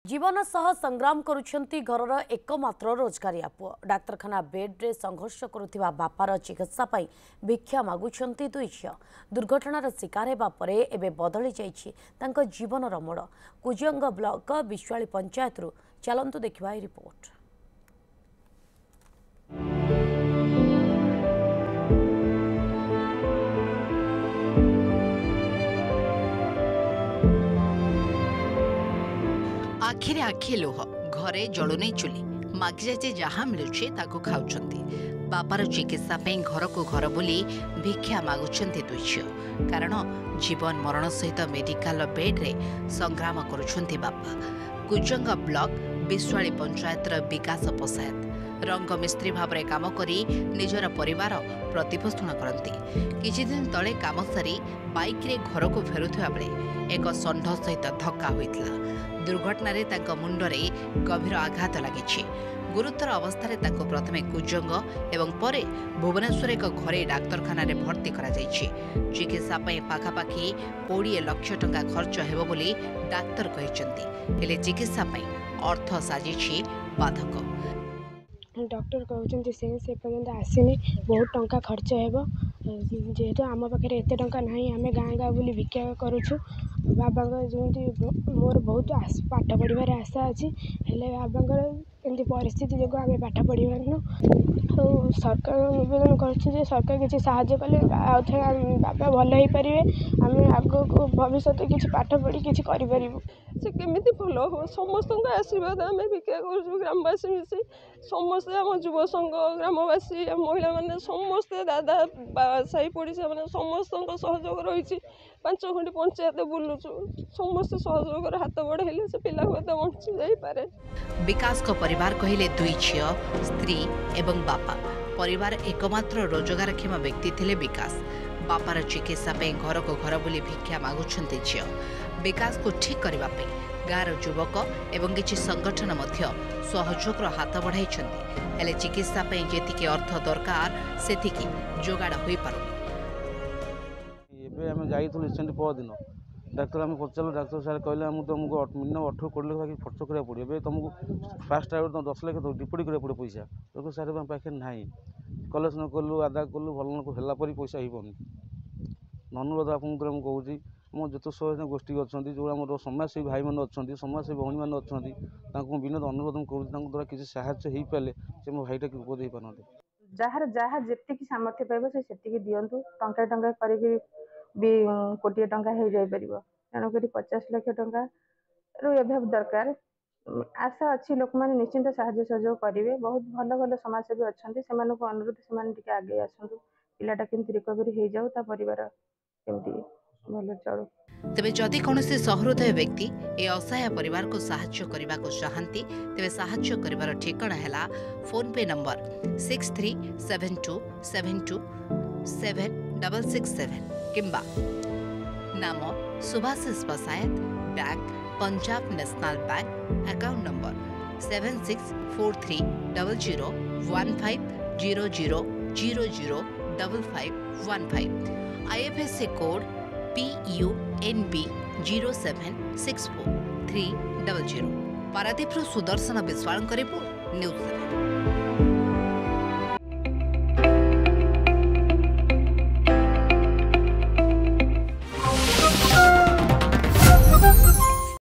जीवन सह संग्राम करुछंती घरर एकमात्र रोजगारिया पुओ डाक्तरखाना बेड्रे संघर्ष करुथिबा बापार चिकित्सा पाई भिक्षा मागुछंती दुई झियो। दुर्घटनार शिकार हेबा परे एबे बदली जाइछि तांको जीवनर मोड़। कुजियंग ब्लॉक विश्वाली पंचायतरू चलंतु देखिबा ए रिपोर्ट। आखिरे आखि लोह घरे जलुनी चुली मागिजा जे जहाँ मिलुछे ताको खाउछंती। बापार चिकित्सा पे घर को घर बुली भिक्षा मागुछंती दुई झियो। कारण जीवन मरण सहित मेडिकल बेड रे संग्राम करुछंती बापा। कुजंग ब्लॉक विश्वाली पंचायतर विकास पसायत रंग मिस्त्री भाव में काम करी निजर परिवार प्रतिपोषण करती। किछि दिन तले काम सारी बाइक रे घर को फेरुथिबा बेले एक षंढ सहित धक्का होइतला। दुर्घटना रे तांको मुंडरे गभीर आघात लागिछि। गुरुतर अवस्था तांको प्रथमे कुजंग एवं परे भुवनेश्वर एक घरे डाक्तरखाना रे भर्ती करा जाइछि। चिकित्सा पई पाखापाखि 20 लाख टंका खर्च हेबो बोली डाक्तर कहिसंती। हेले चिकित्सा पई अर्थ साजिछि बाधक। डॉक्टर कहते से पर्यंत आसनी बहुत टंका खर्च हेबो जेहेतु आम पाखे एत टंका ना आम गाँ गाँ बुली भिक्षा करुछु। बाबा जमी मोर बहुत पाठ पढ़ार आशा अच्छी हेले बाबा एमती परिस्थिति जो आम पाठ पढ़ पारनु। तो सरकार निवेदन कर सरकार किसी साहाय्य कले आउ थे बाबा भल हो पारे आम आग को भविष्य किसी पाठ पढ़ी किसी करूँ से केमी भल हो समस्त आशीर्वाद आम भिक्षा कर ग्रामवासी मिसी समस्ते आम युव संघ ग्रामवासी महिला मैंने समस्ते दादा साई पड़िशा मैंने समस्त सहयोग रही 5 खंडी पंचायत बुलुचु समस्त सहयोग हाथ बढ़ेले से पिला बंची जापे। विकास को परिवार कहले दुई झियो स्त्री एवं बापा। परिवार एकमात्र रोजगारक्षम व्यक्ति थिले विकास। बापार चिकित्सा पे घर को घर बुली भिक्षा मागुछंती झियो। विकास को ठीक करबा पे गाँर युवक एवं किछि संगठन मध्य सहयोग हाथ बढ़ाइछंती। हेले चिकित्सा पे जेतिके अर्थ दरकार सेतिकी जोगाड़ होई पारुनी। आम जाइलु रिसेंट परदिन डाक्तर आम पचारू डाक्तर सारे कहले तुमको मिनिमम 18 कोटी लाख खर्च करा पड़े। तुमको फास्ट टाइम 10 लाख डिपोजिट करा पड़े पैसा तो सारे पाखे ना कलेक्शन कलु आदा कलु भल है पैसा हो अनुरोध आप कहूँ मो जो सहयोग गोष्ठी अच्छा जो आम समाजसेवी भाई मैंने अच्छा समाजसेवी भौणी मैंने अच्छा विनोद अनुरोध करूँ द्वारा किसी साहय हो पारे से मो भाईटा उपद हो पारते। जार जहाँ जी सामर्थ्य पाइब से दिंतु टंका टंका कर भी कोटी टंका हो जापर तेणुक 50 लाख टंका एवं दरकार आशा अच्छी लोक मैंने निश्चिंत साहाय्य सहयोग करेंगे। बहुत भल भल समाजसेवी अच्छा से अनुरोध से आगे आसतु पिलाटा केमती रिकवरी हो जाऊ परिवार केमती भल चलू। तेबे जदि कौनसी सहृदय व्यक्ति ए असहाय परिवार को साहाय्य करने को चाहती तेबे साहाय्य करिवार ठिकाना हैला फोन पे नंबर 6372727667 किंबा नाम Subhashish Pasayat bank Punjab national bank account number 7643001500005515 IFSC code PUNB 0764300। Paradip Sudarshan Vishwal news 7।